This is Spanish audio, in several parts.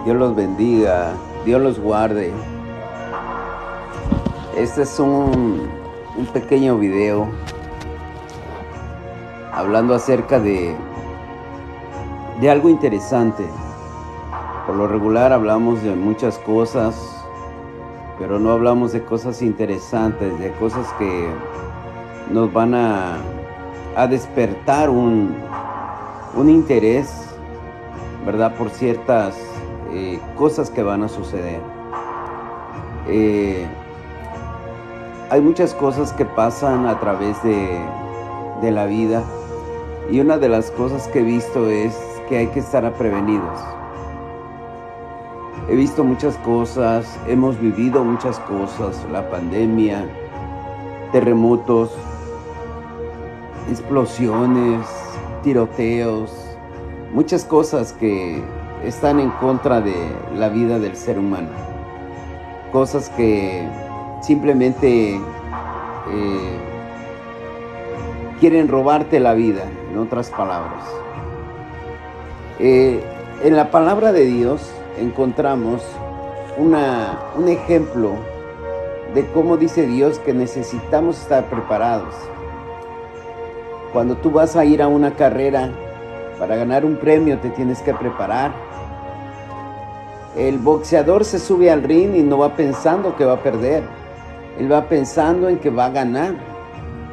Dios los bendiga, Dios los guarde. Este es un pequeño video hablando acerca de algo interesante. Por lo regular hablamos de muchas cosas, pero no hablamos de cosas interesantes, de cosas que nos van a despertar un interés, ¿verdad? Por ciertas cosas que van a suceder. Hay muchas cosas que pasan a través de la vida, y una de las cosas que he visto es que hay que estar prevenidos. He visto muchas cosas, hemos vivido muchas cosas, la pandemia, terremotos, explosiones, tiroteos, muchas cosas que están en contra de la vida del ser humano. Cosas que simplemente quieren robarte la vida, en otras palabras. En la palabra de Dios encontramos un ejemplo de cómo dice Dios que necesitamos estar preparados. Cuando tú vas a ir a una carrera para ganar un premio, te tienes que preparar. El boxeador se sube al ring y no va pensando que va a perder. Él va pensando en que va a ganar,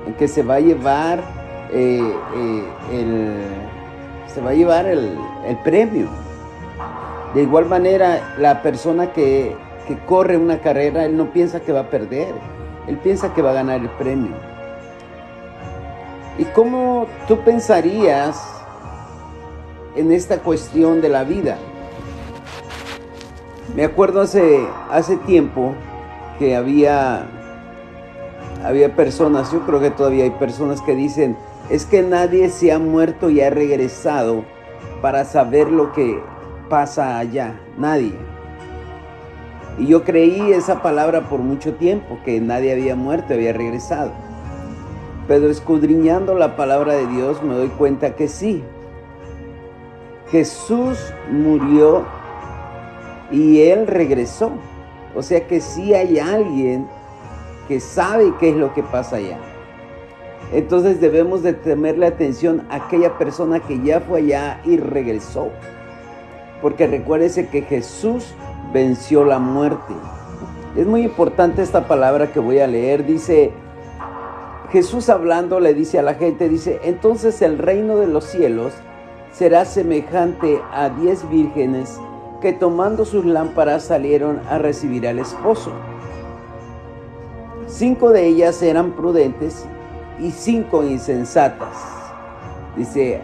en que se va a llevar el premio. De igual manera, la persona que corre una carrera, él no piensa que va a perder, él piensa que va a ganar el premio. ¿Y cómo tú pensarías en esta cuestión de la vida? Me acuerdo hace tiempo que había personas, yo creo que todavía hay personas que dicen, es que nadie se ha muerto y ha regresado para saber lo que pasa allá, nadie. Y yo creí esa palabra por mucho tiempo, que nadie había muerto y había regresado. Pero escudriñando la palabra de Dios me doy cuenta que sí. Jesús murió y Él regresó. O sea que sí hay alguien que sabe qué es lo que pasa allá. Entonces debemos de tenerle atención a aquella persona que ya fue allá y regresó. Porque recuérdese que Jesús venció la muerte. Es muy importante esta palabra que voy a leer. Dice, Jesús hablando le dice a la gente, dice, entonces el reino de los cielos será semejante a 10 vírgenes que tomando sus lámparas salieron a recibir al esposo. 5 de ellas eran prudentes y 5 insensatas. Dice,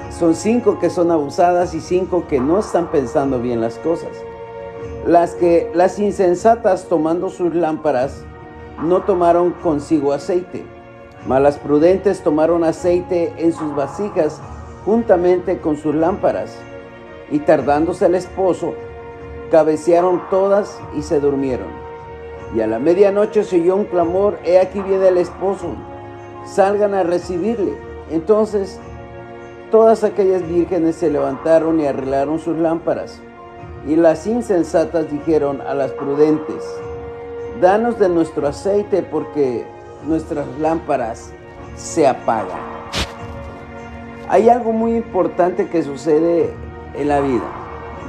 son 5 que son abusadas y 5 que no están pensando bien las cosas. Las insensatas, tomando sus lámparas, no tomaron consigo aceite, mas las prudentes tomaron aceite en sus vasijas juntamente con sus lámparas. Y tardándose el esposo, cabecearon todas y se durmieron. Y a la medianoche se oyó un clamor, he aquí viene el esposo, salgan a recibirle. Entonces todas aquellas vírgenes se levantaron y arreglaron sus lámparas. Y las insensatas dijeron a las prudentes, danos de nuestro aceite porque nuestras lámparas se apagan. Hay algo muy importante que sucede en la vida.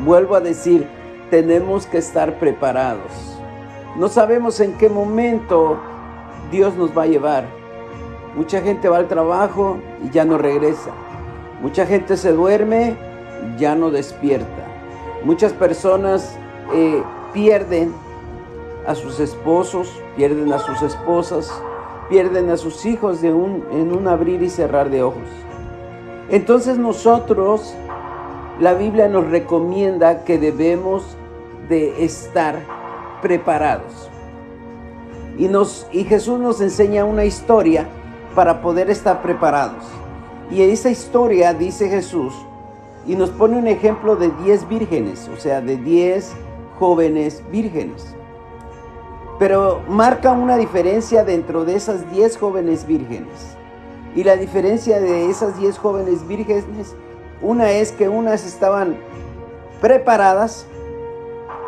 Vuelvo a decir, tenemos que estar preparados. No sabemos en qué momento Dios nos va a llevar. Mucha gente va al trabajo y ya no regresa. Mucha gente se duerme y ya no despierta. Muchas personas pierden a sus esposos, pierden a sus esposas, pierden a sus hijos en un abrir y cerrar de ojos. Entonces nosotros, la Biblia nos recomienda que debemos de estar preparados. Y Jesús nos enseña una historia para poder estar preparados. Y en esa historia dice Jesús, y nos pone un ejemplo de 10 vírgenes, o sea, de 10 jóvenes vírgenes. Pero marca una diferencia dentro de esas 10 jóvenes vírgenes. Y la diferencia de esas 10 jóvenes vírgenes, una es que unas estaban preparadas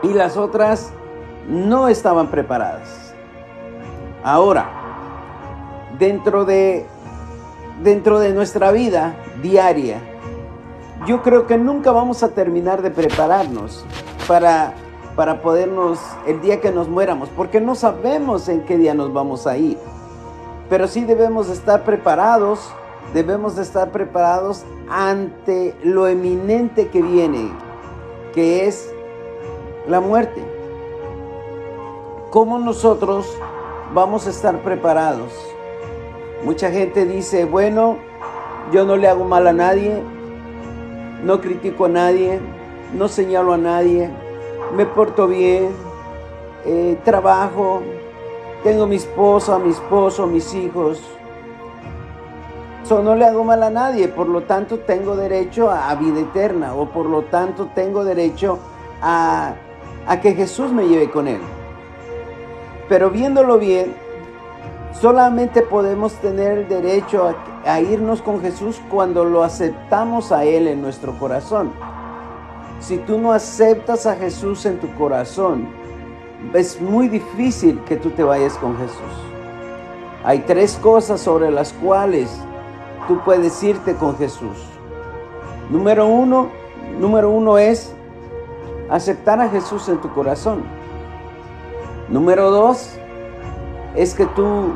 y las otras no estaban preparadas. Ahora, dentro de nuestra vida diaria, yo creo que nunca vamos a terminar de prepararnos para podernos, el día que nos muéramos, porque no sabemos en qué día nos vamos a ir. Pero sí debemos de estar preparados ante lo eminente que viene, que es la muerte. ¿Cómo nosotros vamos a estar preparados? Mucha gente dice, bueno, yo no le hago mal a nadie, no critico a nadie, no señalo a nadie, me porto bien, trabajo, tengo mi esposa, mi esposo, mis hijos. No le hago mal a nadie, por lo tanto tengo derecho a vida eterna, o por lo tanto tengo derecho a que Jesús me lleve con Él. Pero viéndolo bien, solamente podemos tener el derecho a irnos con Jesús cuando lo aceptamos a Él en nuestro corazón. Si tú no aceptas a Jesús en tu corazón, es muy difícil que tú te vayas con Jesús. Hay 3 cosas sobre las cuales tú puedes irte con Jesús. Número uno es aceptar a Jesús en tu corazón. Número 2 es que tú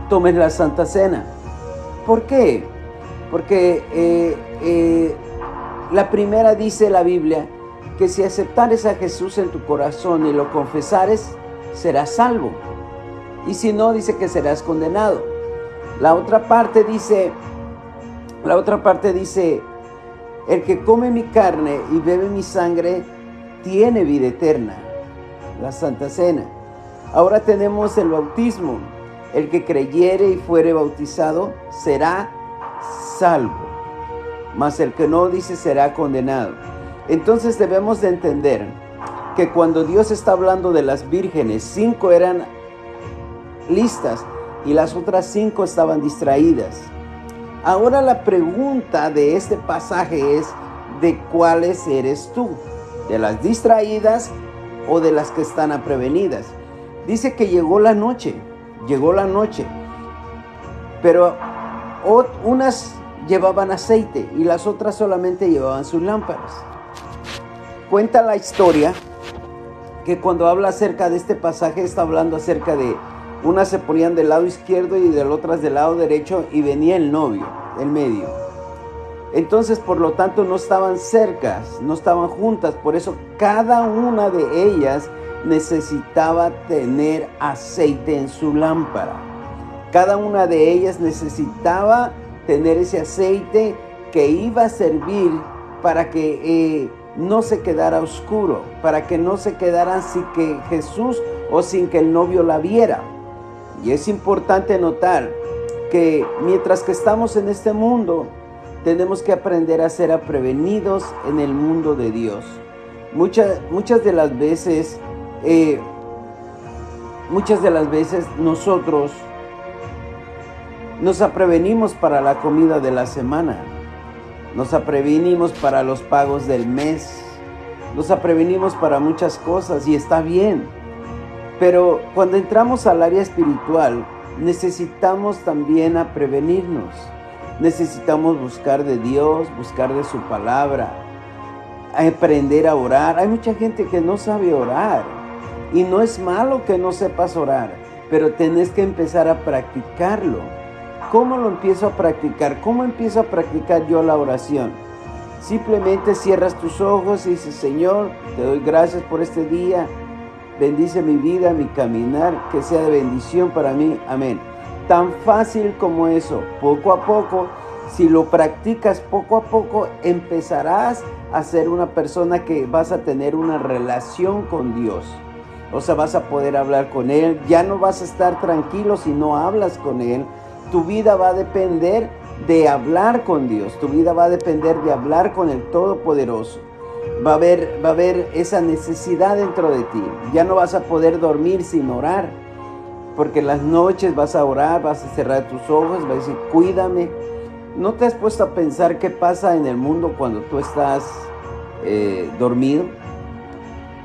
tomes la Santa Cena. ¿Por qué? Porque la primera dice la Biblia que si aceptares a Jesús en tu corazón y lo confesares, serás salvo. Y si no, dice que serás condenado. La otra parte dice, el que come mi carne y bebe mi sangre, tiene vida eterna. La Santa Cena. Ahora tenemos el bautismo. El que creyere y fuere bautizado será salvo, mas el que no, dice, será condenado. Entonces debemos de entender que cuando Dios está hablando de las vírgenes, 5 eran listas y las otras 5 estaban distraídas. Ahora la pregunta de este pasaje es, ¿de cuáles eres tú? ¿De las distraídas o de las que están aprevenidas? Dice que llegó la noche, pero unas llevaban aceite y las otras solamente llevaban sus lámparas. Cuenta la historia que cuando habla acerca de este pasaje está hablando acerca de unas se ponían del lado izquierdo y de las otras del lado derecho y venía el novio, el medio. Entonces, por lo tanto, no estaban cercas, no estaban juntas, por eso cada una de ellas necesitaba tener aceite en su lámpara. Cada una de ellas necesitaba tener ese aceite que iba a servir para que no se quedara oscuro, para que no se quedaran sin que Jesús o sin que el novio la viera. Y es importante notar que mientras que estamos en este mundo, tenemos que aprender a ser prevenidos en el mundo de Dios. Muchas de las veces nosotros nos aprevenimos para la comida de la semana, nos aprevenimos para los pagos del mes, nos aprevenimos para muchas cosas y está bien. Pero cuando entramos al área espiritual, necesitamos también prevenirnos. Necesitamos buscar de Dios, buscar de su palabra, aprender a orar. Hay mucha gente que no sabe orar y no es malo que no sepas orar, pero tenés que empezar a practicarlo. ¿Cómo lo empiezo a practicar? ¿Cómo empiezo a practicar yo la oración? Simplemente cierras tus ojos y dices, Señor, te doy gracias por este día. Bendice mi vida, mi caminar, que sea de bendición para mí. Amén. Tan fácil como eso, poco a poco, si lo practicas poco a poco, empezarás a ser una persona que vas a tener una relación con Dios. O sea, vas a poder hablar con Él. Ya no vas a estar tranquilo si no hablas con Él. Tu vida va a depender de hablar con Dios. Tu vida va a depender de hablar con el Todopoderoso. Va a haber esa necesidad dentro de ti. Ya no vas a poder dormir sin orar, porque en las noches vas a orar, vas a cerrar tus ojos, vas a decir, cuídame. ¿No te has puesto a pensar qué pasa en el mundo cuando tú estás dormido?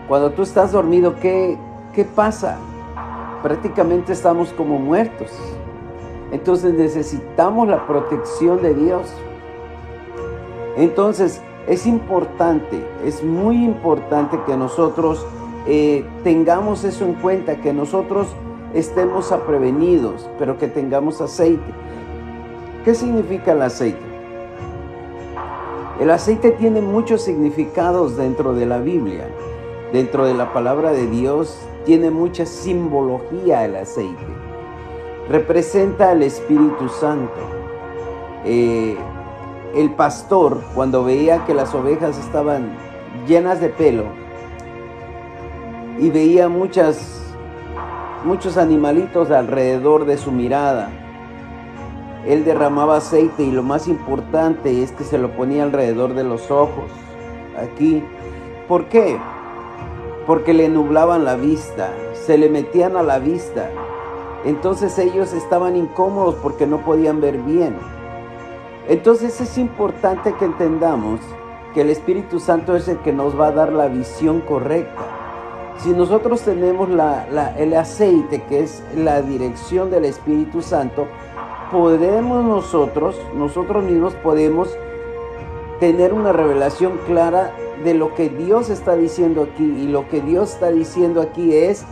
Cuando tú estás dormido, ¿qué pasa? Prácticamente estamos como muertos. Entonces necesitamos la protección de Dios. Entonces es importante, es muy importante que nosotros tengamos eso en cuenta, que nosotros estemos prevenidos, pero que tengamos aceite. ¿Qué significa el aceite? El aceite tiene muchos significados dentro de la Biblia. Dentro de la palabra de Dios tiene mucha simbología el aceite. Representa al Espíritu Santo. El pastor, cuando veía que las ovejas estaban llenas de pelo y veía muchos animalitos alrededor de su mirada, él derramaba aceite, y lo más importante es que se lo ponía alrededor de los ojos, aquí. ¿Por qué? Porque le nublaban la vista, se le metían a la vista. Entonces ellos estaban incómodos porque no podían ver bien. Entonces es importante que entendamos que el Espíritu Santo es el que nos va a dar la visión correcta. Si nosotros tenemos el aceite, que es la dirección del Espíritu Santo, podemos nosotros mismos podemos tener una revelación clara de lo que Dios está diciendo aquí. Y lo que Dios está diciendo aquí es: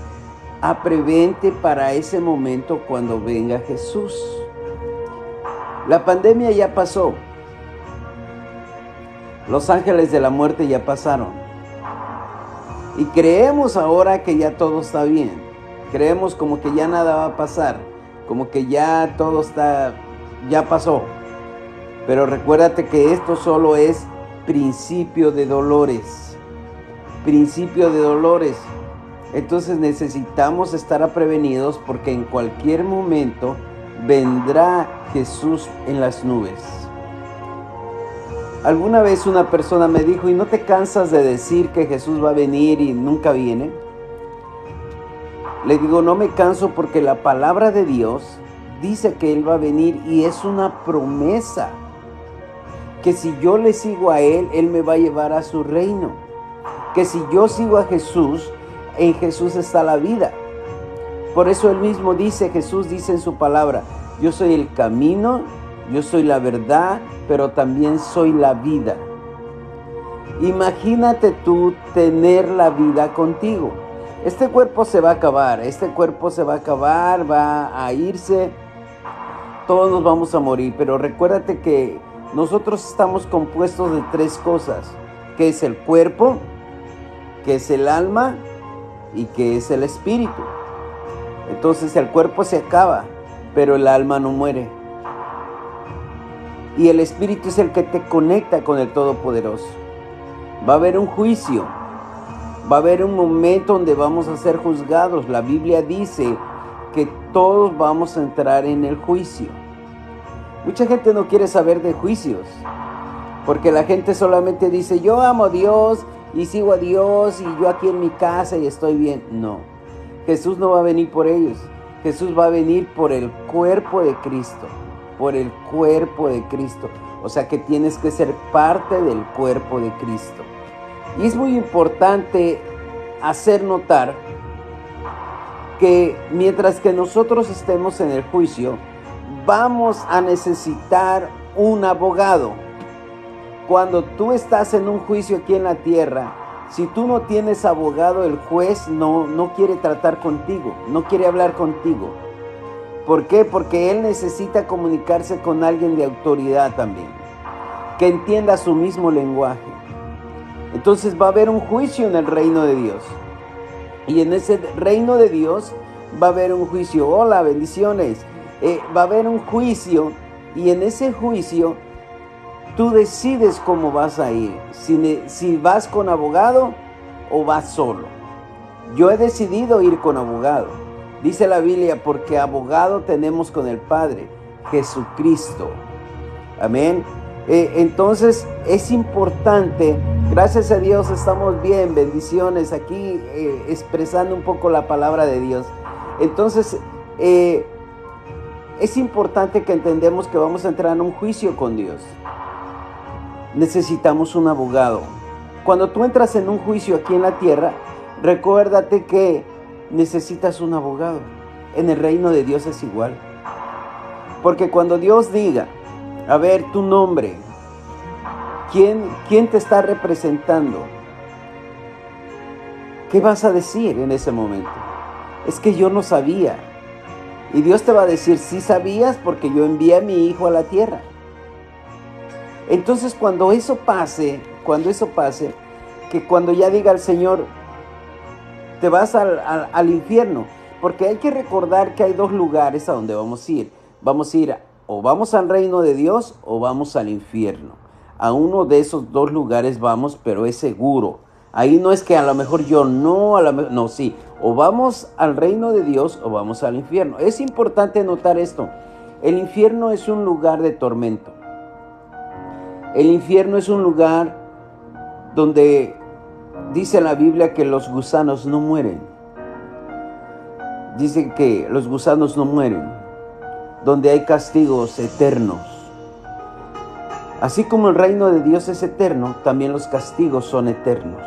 prevente para ese momento cuando venga Jesús. La pandemia ya pasó. Los ángeles de la muerte ya pasaron. Y creemos ahora que ya todo está bien. Creemos como que ya nada va a pasar. Como que ya todo ya pasó. Pero recuérdate que esto solo es principio de dolores. Principio de dolores. Entonces necesitamos estar prevenidos, porque en cualquier momento vendrá Jesús en las nubes. Alguna vez una persona me dijo: ¿y no te cansas de decir que Jesús va a venir y nunca viene? Le digo: no me canso, porque la palabra de Dios dice que Él va a venir, y es una promesa. Que si yo le sigo a Él, Él me va a llevar a su reino. Que si yo sigo a Jesús, en Jesús está la vida. Por eso Él mismo dice, Jesús dice en su palabra: yo soy el camino, yo soy la verdad, pero también soy la vida. Imagínate tú tener la vida contigo. Este cuerpo se va a acabar, va a irse, todos nos vamos a morir, pero recuérdate que nosotros estamos compuestos de 3 cosas, que es el cuerpo, que es el alma y que es el espíritu. Entonces el cuerpo se acaba, pero el alma no muere. Y el espíritu es el que te conecta con el Todopoderoso. Va a haber un juicio. Va a haber un momento donde vamos a ser juzgados. La Biblia dice que todos vamos a entrar en el juicio. Mucha gente no quiere saber de juicios, porque la gente solamente dice: yo amo a Dios y sigo a Dios, y yo aquí en mi casa y estoy bien. No, Jesús no va a venir por ellos. Jesús va a venir por el cuerpo de Cristo, por el cuerpo de Cristo. O sea que tienes que ser parte del cuerpo de Cristo. Y es muy importante hacer notar que mientras que nosotros estemos en el juicio, vamos a necesitar un abogado. Cuando tú estás en un juicio aquí en la tierra, si tú no tienes abogado, el juez no quiere tratar contigo, no quiere hablar contigo. ¿Por qué? Porque él necesita comunicarse con alguien de autoridad también, que entienda su mismo lenguaje. Entonces va a haber un juicio en el reino de Dios. Y en ese reino de Dios va a haber un juicio. Hola, bendiciones. Va a haber un juicio, y en ese juicio tú decides cómo vas a ir. Si vas con abogado o vas solo. Yo he decidido ir con abogado. Dice la Biblia: porque abogado tenemos con el Padre, Jesucristo. Amén. Entonces es importante. Gracias a Dios estamos bien, bendiciones, aquí expresando un poco la palabra de Dios. Entonces es importante que entendamos que vamos a entrar en un juicio con Dios. Necesitamos un abogado. Cuando tú entras en un juicio aquí en la tierra, Recuérdate que necesitas un abogado. En el reino de Dios es igual. Porque cuando Dios diga, a ver, tu nombre, ¿quién te está representando? ¿Qué vas a decir en ese momento? Es que yo no sabía. Y Dios te va a decir, sí sabías porque yo envié a mi hijo a la tierra. Entonces cuando eso pase, que cuando ya diga el Señor, te vas al infierno, porque hay que recordar que hay dos lugares a donde vamos a ir. Vamos a ir o vamos al reino de Dios o vamos al infierno. A uno de esos dos lugares vamos, pero es seguro. Ahí no es que a lo mejor yo no, no, sí. O vamos al reino de Dios o vamos al infierno. Es importante notar esto. El infierno es un lugar de tormento. El infierno es un lugar donde dice la Biblia que los gusanos no mueren. Dice que los gusanos no mueren. Donde hay castigos eternos. Así como el reino de Dios es eterno, también los castigos son eternos.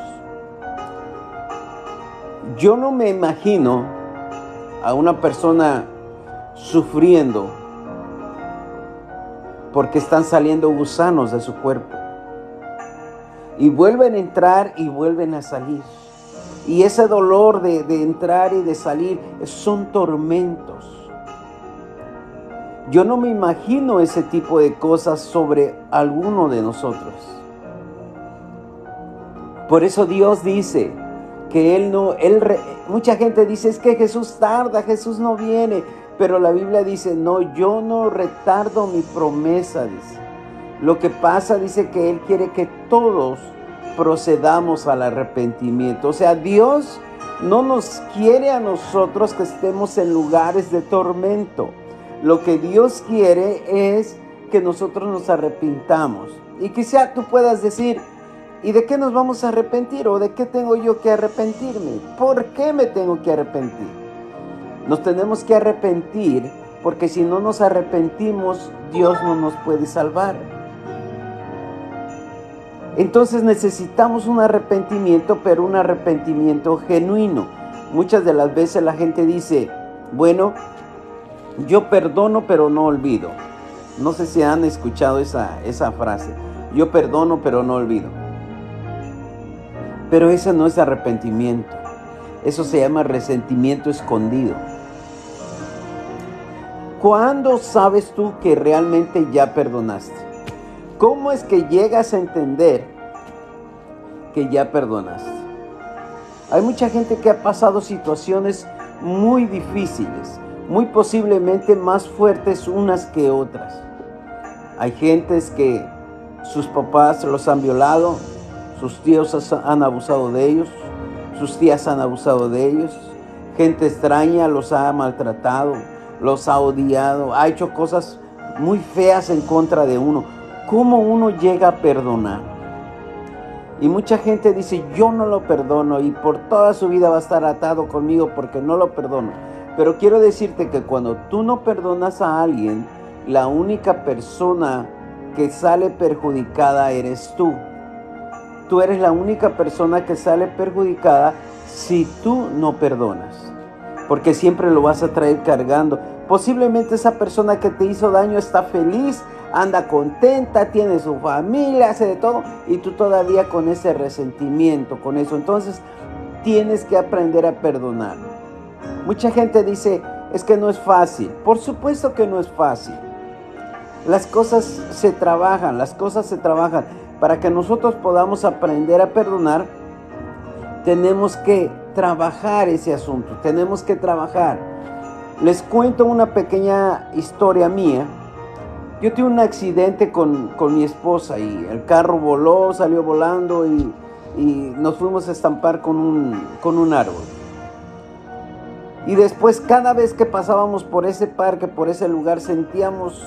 Yo no me imagino a una persona sufriendo porque están saliendo gusanos de su cuerpo. Y vuelven a entrar y vuelven a salir. Y ese dolor de entrar y de salir son tormentos. Yo no me imagino ese tipo de cosas sobre alguno de nosotros. Por eso Dios dice que mucha gente dice, es que Jesús tarda, Jesús no viene. Pero la Biblia dice, no, yo no retardo mi promesa, dice. Lo que pasa, dice, que Él quiere que todos procedamos al arrepentimiento. O sea, Dios no nos quiere a nosotros que estemos en lugares de tormento. Lo que Dios quiere es que nosotros nos arrepintamos. Y quizá tú puedas decir, ¿y de qué nos vamos a arrepentir? ¿O de qué tengo yo que arrepentirme? ¿Por qué me tengo que arrepentir? Nos tenemos que arrepentir porque si no nos arrepentimos, Dios no nos puede salvar. Entonces necesitamos un arrepentimiento, pero un arrepentimiento genuino. Muchas de las veces la gente dice, bueno, yo perdono pero no olvido. No sé si han escuchado esa frase. Yo perdono pero no olvido. Pero ese no es arrepentimiento. Eso se llama resentimiento escondido. ¿Cuándo sabes tú que realmente ya perdonaste? ¿Cómo es que llegas a entender que ya perdonaste? Hay mucha gente que ha pasado situaciones muy difíciles, muy posiblemente más fuertes unas que otras. Hay gentes que sus papás los han violado, sus tíos han abusado de ellos, sus tías han abusado de ellos, gente extraña los ha maltratado, los ha odiado, ha hecho cosas muy feas en contra de uno. ¿Cómo uno llega a perdonar? Y mucha gente dice, yo no lo perdono y por toda su vida va a estar atado conmigo porque no lo perdono. Pero quiero decirte que cuando tú no perdonas a alguien, la única persona que sale perjudicada eres tú. Tú eres la única persona que sale perjudicada si tú no perdonas. Porque siempre lo vas a traer cargando. Posiblemente esa persona que te hizo daño está feliz, anda contenta, tiene su familia, hace de todo, y tú todavía con ese resentimiento, con eso. Entonces, tienes que aprender a perdonar. Mucha gente dice, es que no es fácil. Por supuesto que no es fácil. Las cosas se trabajan. Para que nosotros podamos aprender a perdonar, tenemos que trabajar ese asunto, tenemos que trabajar. Les cuento una pequeña historia mía. Yo tuve un accidente con mi esposa y el carro voló, salió volando y nos fuimos a estampar con un árbol. Y después, cada vez que pasábamos por ese parque, por ese lugar, sentíamos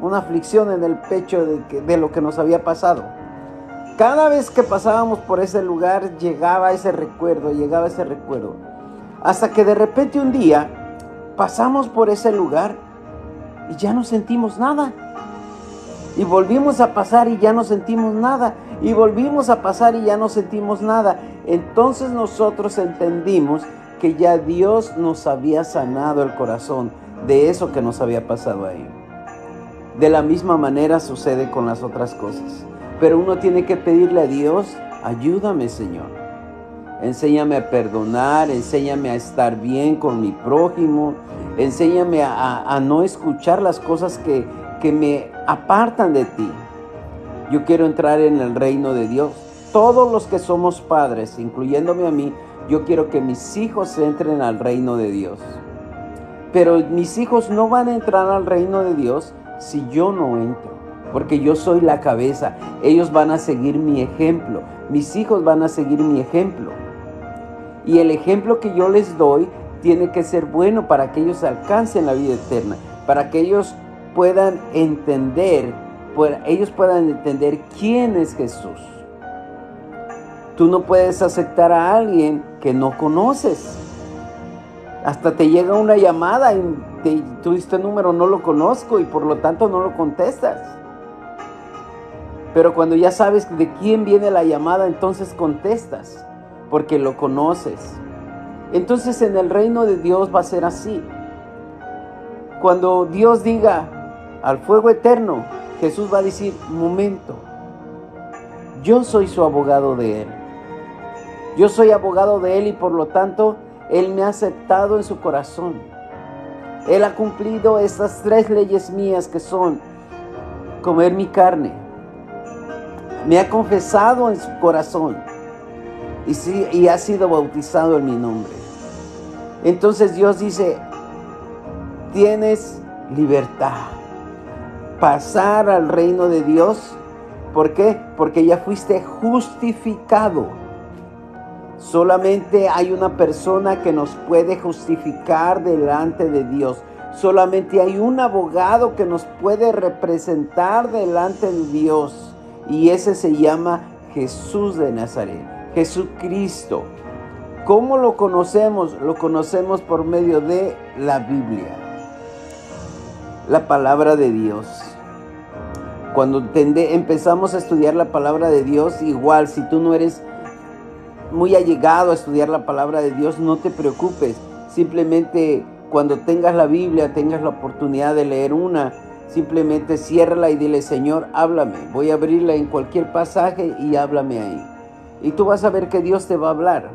una aflicción en el pecho de lo que nos había pasado. Cada vez que pasábamos por ese lugar llegaba ese recuerdo. Hasta que de repente un día pasamos por ese lugar y ya no sentimos nada. Y volvimos a pasar y ya no sentimos nada. Y volvimos a pasar y ya no sentimos nada. entonces nosotros entendimos que ya Dios nos había sanado el corazón de eso que nos había pasado ahí. De la misma manera sucede con las otras cosas. Pero uno tiene que pedirle a Dios, ayúdame, Señor. Enséñame a perdonar, enséñame a estar bien con mi prójimo, enséñame a no escuchar las cosas que me apartan de ti. Yo quiero entrar en el reino de Dios. Todos los que somos padres, incluyéndome a mí, yo quiero que mis hijos entren al reino de Dios. Pero mis hijos no van a entrar al reino de Dios si yo no entro, porque yo soy la cabeza. Ellos van a seguir mi ejemplo. Mis hijos van a seguir mi ejemplo. Y el ejemplo que yo les doy tiene que ser bueno para que ellos alcancen la vida eterna, para que ellos puedan entender quién es Jesús. Tú no puedes aceptar a alguien que no conoces. Hasta te llega una llamada y tú este número no lo conozco y por lo tanto no lo contestas. Pero cuando ya sabes de quién viene la llamada, entonces contestas, porque lo conoces. Entonces en el reino de Dios va a ser así. Cuando Dios diga al fuego eterno, Jesús va a decir, momento, yo soy su abogado de él. Yo soy abogado de él y por lo tanto, él me ha aceptado en su corazón. Él ha cumplido estas 3 leyes mías que son comer mi carne. Me ha confesado en su corazón y ha sido bautizado en mi nombre. Entonces Dios dice, tienes libertad. Pasar al reino de Dios. ¿Por qué? Porque ya fuiste justificado. Solamente hay una persona que nos puede justificar delante de Dios. Solamente hay un abogado que nos puede representar delante de Dios. Y ese se llama Jesús de Nazaret, Jesucristo. ¿Cómo lo conocemos? Lo conocemos por medio de la Biblia, la palabra de Dios. Cuando empezamos a estudiar la palabra de Dios, igual, si tú no eres muy allegado a estudiar la palabra de Dios, no te preocupes. Simplemente cuando tengas la Biblia, tengas la oportunidad de leer una, simplemente ciérrala y dile, Señor, háblame. Voy a abrirla en cualquier pasaje y háblame ahí. Y tú vas a ver que Dios te va a hablar.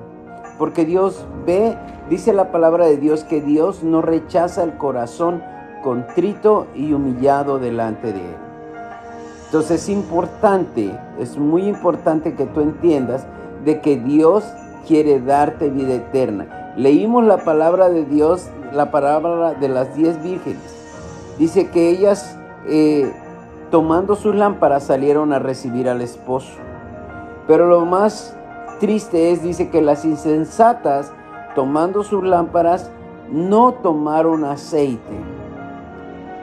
Porque Dios ve, dice la palabra de Dios, que Dios no rechaza el corazón contrito y humillado delante de Él. Entonces es muy importante que tú entiendas de que Dios quiere darte vida eterna. Leímos la palabra de Dios, la palabra de las 10 vírgenes. Dice que ellas, tomando sus lámparas, salieron a recibir al esposo. Pero lo más triste dice que las insensatas, tomando sus lámparas, no tomaron aceite.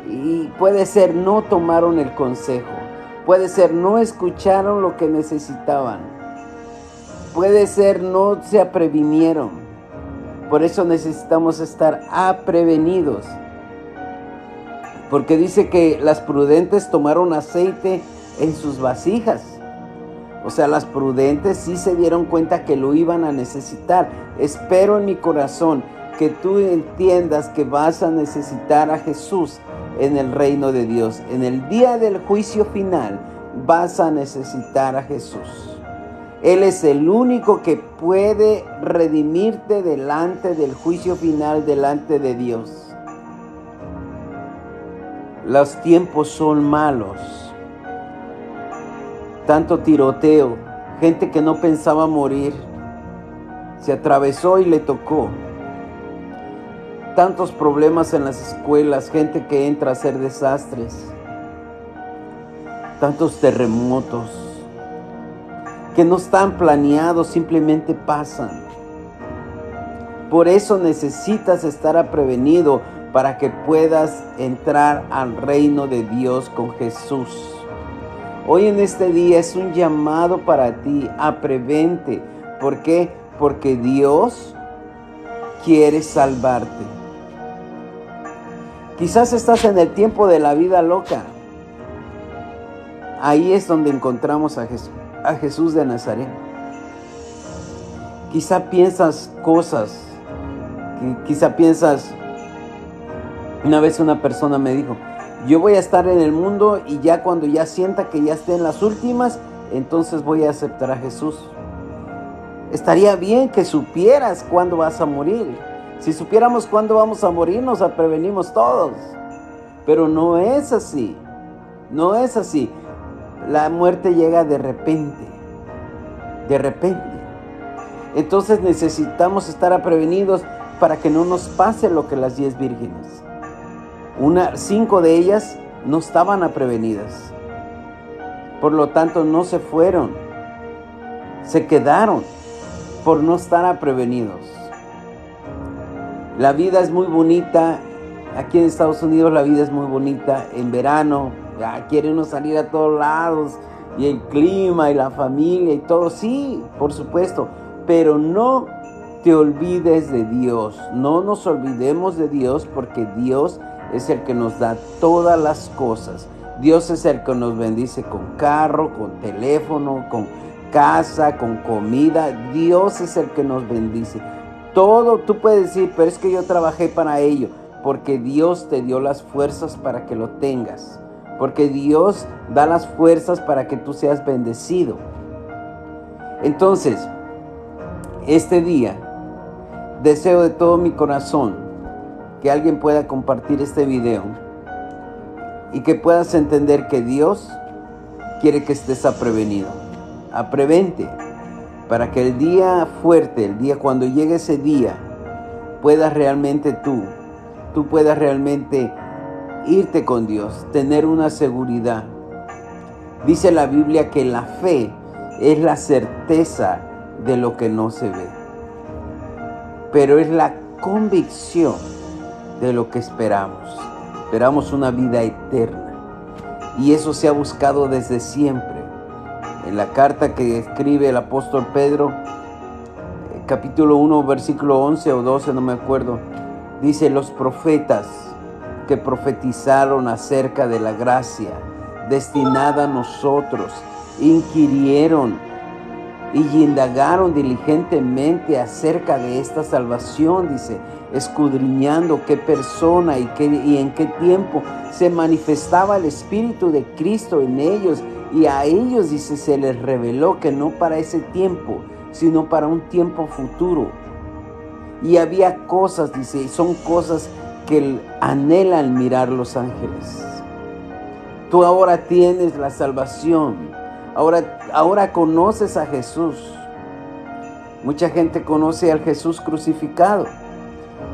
Y puede ser no tomaron el consejo. Puede ser no escucharon lo que necesitaban. Puede ser no se previnieron. Por eso necesitamos estar prevenidos. Porque dice que las prudentes tomaron aceite en sus vasijas. O sea, las prudentes sí se dieron cuenta que lo iban a necesitar. Espero en mi corazón que tú entiendas que vas a necesitar a Jesús en el reino de Dios. En el día del juicio final vas a necesitar a Jesús. Él es el único que puede redimirte delante del juicio final, delante de Dios. Los tiempos son malos. Tanto tiroteo, gente que no pensaba morir, se atravesó y le tocó. Tantos problemas en las escuelas, gente que entra a hacer desastres. Tantos terremotos que no están planeados, simplemente pasan. Por eso necesitas estar prevenido para que puedas entrar al reino de Dios con Jesús. Hoy en este día es un llamado para ti, prevente. ¿Por qué? Porque Dios quiere salvarte. Quizás estás en el tiempo de la vida loca. Ahí es donde encontramos a Jesús de Nazaret. Quizá piensas cosas, quizá piensas, una vez una persona me dijo, yo voy a estar en el mundo y ya cuando ya sienta que ya esté en las últimas, entonces voy a aceptar a Jesús. Estaría bien que supieras cuándo vas a morir. Si supiéramos cuándo vamos a morir, nos prevenimos todos. Pero no es así. No es así. La muerte llega de repente. De repente. Entonces necesitamos estar prevenidos para que no nos pase lo que las 10 vírgenes. 5 de ellas no estaban prevenidas. Por lo tanto, no se fueron. Se quedaron por no estar prevenidos. La vida es muy bonita. Aquí en Estados Unidos la vida es muy bonita. En verano, ya quiere uno salir a todos lados. Y el clima y la familia y todo. Sí, por supuesto. Pero no te olvides de Dios. No nos olvidemos de Dios, porque Dios es el que nos da todas las cosas. Dios es el que nos bendice con carro, con teléfono, con casa, con comida. Dios es el que nos bendice. Todo, tú puedes decir, pero es que yo trabajé para ello. Porque Dios te dio las fuerzas para que lo tengas. Porque Dios da las fuerzas para que tú seas bendecido. Entonces, este día, deseo de todo mi corazón que alguien pueda compartir este video y que puedas entender que Dios quiere que estés prevenido. Prevente, para que el día fuerte, el día cuando llegue ese día, puedas realmente tú puedas realmente irte con Dios, tener una seguridad. Dice la Biblia que la fe es la certeza de lo que no se ve, pero es la convicción de lo que esperamos. Esperamos una vida eterna, y eso se ha buscado desde siempre. En la carta que escribe el apóstol Pedro, capítulo 1, versículo 11 o 12, no me acuerdo, dice: los profetas que profetizaron acerca de la gracia destinada a nosotros, inquirieron y indagaron diligentemente acerca de esta salvación, dice, escudriñando qué persona y en qué tiempo se manifestaba el Espíritu de Cristo en ellos, y a ellos, dice, se les reveló que no para ese tiempo, sino para un tiempo futuro. Y había cosas, dice, y son cosas que anhelan mirar los ángeles. Tú ahora tienes la salvación. Ahora conoces a Jesús. Mucha gente conoce al Jesús crucificado.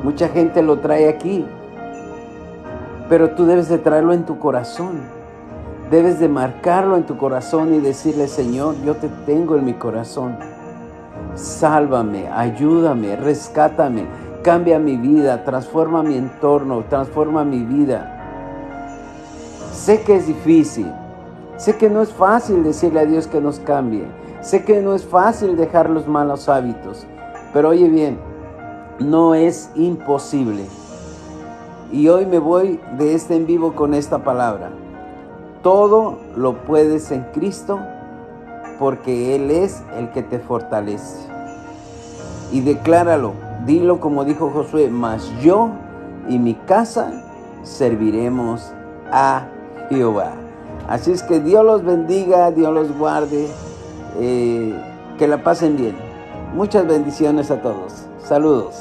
Mucha gente lo trae aquí. Pero tú debes de traerlo en tu corazón. Debes de marcarlo en tu corazón y decirle: Señor, yo te tengo en mi corazón. Sálvame, ayúdame, rescátame, cambia mi vida, transforma mi entorno, transforma mi vida. Sé que es difícil. Sé que no es fácil decirle a Dios que nos cambie. Sé que no es fácil dejar los malos hábitos. Pero oye bien, no es imposible. Y hoy me voy de este en vivo con esta palabra. Todo lo puedes en Cristo, porque Él es el que te fortalece. Y decláralo, dilo como dijo Josué: mas yo y mi casa serviremos a Jehová. Así es que Dios los bendiga, Dios los guarde, que la pasen bien. Muchas bendiciones a todos. Saludos.